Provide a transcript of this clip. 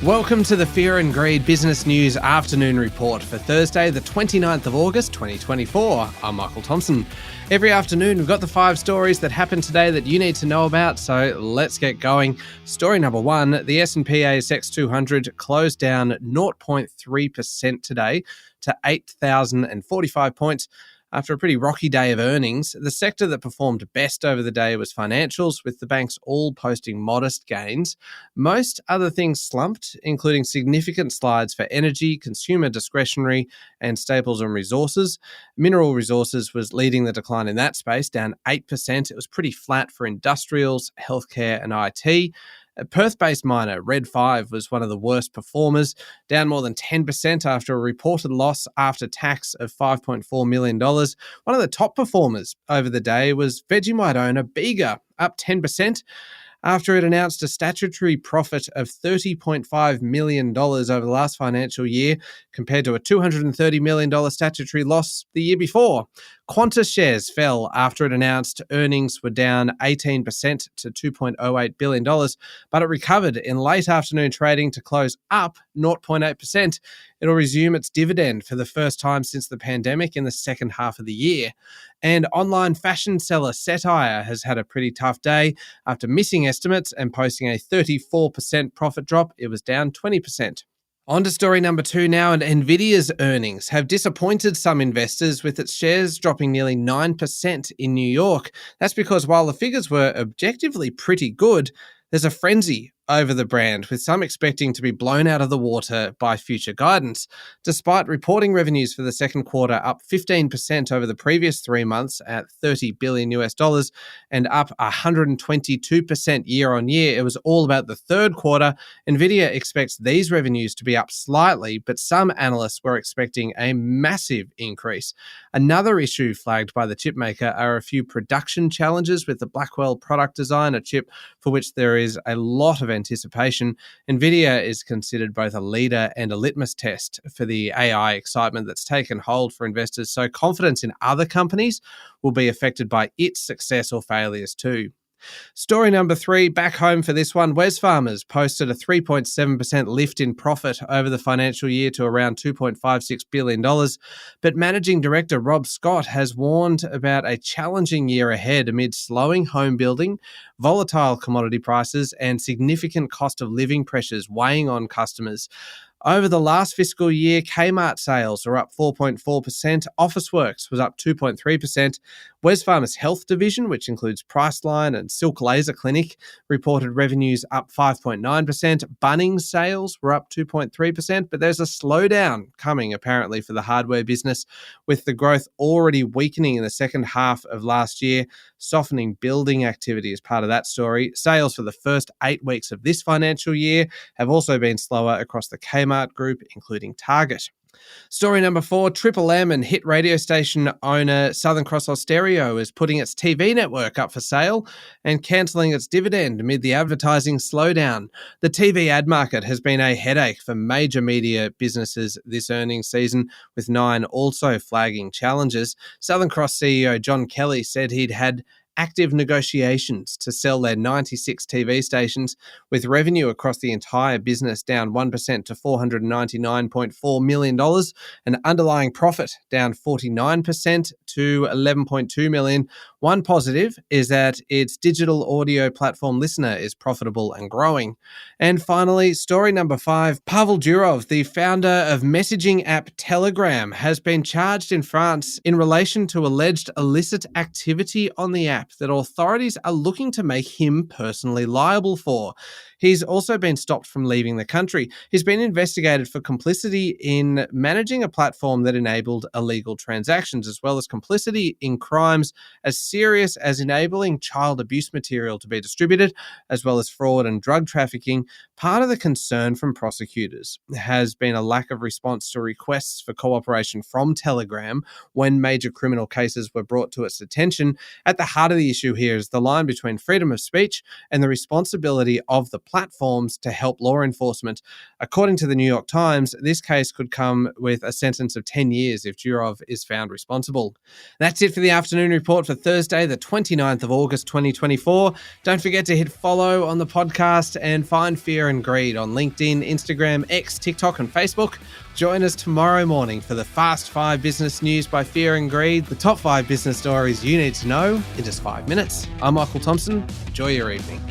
Welcome to the Fear and Greed Business News Afternoon Report for Thursday, the 29th of August, 2024. I'm Michael Thompson. Every afternoon, we've got the 5 stories that happened today that you need to know about, so let's get going. Story number 1, the S&P/ASX 200 closed down 0.3% today to 8,045 points. After a pretty rocky day of earnings, the sector that performed best over the day was financials, with the banks all posting modest gains. Most other things slumped, including significant slides for energy, consumer discretionary, and staples and resources. Mineral resources was leading the decline in that space, down 8%. It was pretty flat for industrials, healthcare, and IT. A Perth-based miner, Red 5, was one of the worst performers, down more than 10% after a reported loss after tax of $5.4 million. One of the top performers over the day was Vegemite owner Bega, up 10%. After it announced a statutory profit of $30.5 million over the last financial year, compared to a $230 million statutory loss the year before. Qantas shares fell after it announced earnings were down 18% to $2.08 billion, but it recovered in late afternoon trading to close up 0.8%. It'll resume its dividend for the first time since the pandemic in the second half of the year. And online fashion seller Cettire has had a pretty tough day. After missing estimates and posting a 34% profit drop, it was down 20%. On to story number 2 now, and Nvidia's earnings have disappointed some investors, with its shares dropping nearly 9% in New York. That's because while the figures were objectively pretty good, there's a frenzy over the brand, with some expecting to be blown out of the water by future guidance. Despite reporting revenues for the second quarter up 15% over the previous 3 months at $30 billion and up 122% year on year, it was all about the third quarter. Nvidia expects these revenues to be up slightly, but some analysts were expecting a massive increase. Another issue flagged by the chipmaker are a few production challenges with the Blackwell product design, a chip for which there is a lot of anticipation. Nvidia is considered both a leader and a litmus test for the AI excitement that's taken hold for investors, so confidence in other companies will be affected by its success or failures too. Story number 3, back home for this one, Wesfarmers posted a 3.7% lift in profit over the financial year to around $2.56 billion. But Managing Director Rob Scott has warned about a challenging year ahead amid slowing home building, volatile commodity prices, and significant cost of living pressures weighing on customers. Over the last fiscal year, Kmart sales are up 4.4%, Officeworks was up 2.3%, Wesfarmers Health Division, which includes Priceline and Silk Laser Clinic, reported revenues up 5.9%, Bunnings sales were up 2.3%, but there's a slowdown coming apparently for the hardware business, with the growth already weakening in the second half of last year. Softening building activity is part of that story. Sales for the first 8 weeks of this financial year have also been slower across the Kmart group, including Target. Story number 4, Triple M and hit radio station owner Southern Cross Austereo is putting its TV network up for sale and cancelling its dividend amid the advertising slowdown. The TV ad market has been a headache for major media businesses this earnings season, with Nine also flagging challenges. Southern Cross CEO John Kelly said he'd had active negotiations to sell their 96 TV stations, with revenue across the entire business down 1% to $499.4 million, and underlying profit down 49% to $11.2 million. One positive is that its digital audio platform Listener is profitable and growing. And finally, story number 5, Pavel Durov, the founder of messaging app Telegram, has been charged in France in relation to alleged illicit activity on the app that authorities are looking to make him personally liable for. He's also been stopped from leaving the country. He's been investigated for complicity in managing a platform that enabled illegal transactions, as well as complicity in crimes as serious as enabling child abuse material to be distributed, as well as fraud and drug trafficking. Part of the concern from prosecutors has been a lack of response to requests for cooperation from Telegram when major criminal cases were brought to its attention. At the heart of the issue here is the line between freedom of speech and the responsibility of the platforms to help law enforcement. According to the New York Times, this case could come with a sentence of 10 years if Durov is found responsible. That's it for the afternoon report for Thursday, Thursday, the 29th of August, 2024. Don't forget to hit follow on the podcast and find Fear and Greed on LinkedIn, Instagram, X, TikTok, and Facebook. Join us tomorrow morning for the Fast 5 Business News by Fear and Greed, the top 5 business stories you need to know in just 5 minutes. I'm Michael Thompson. Enjoy your evening.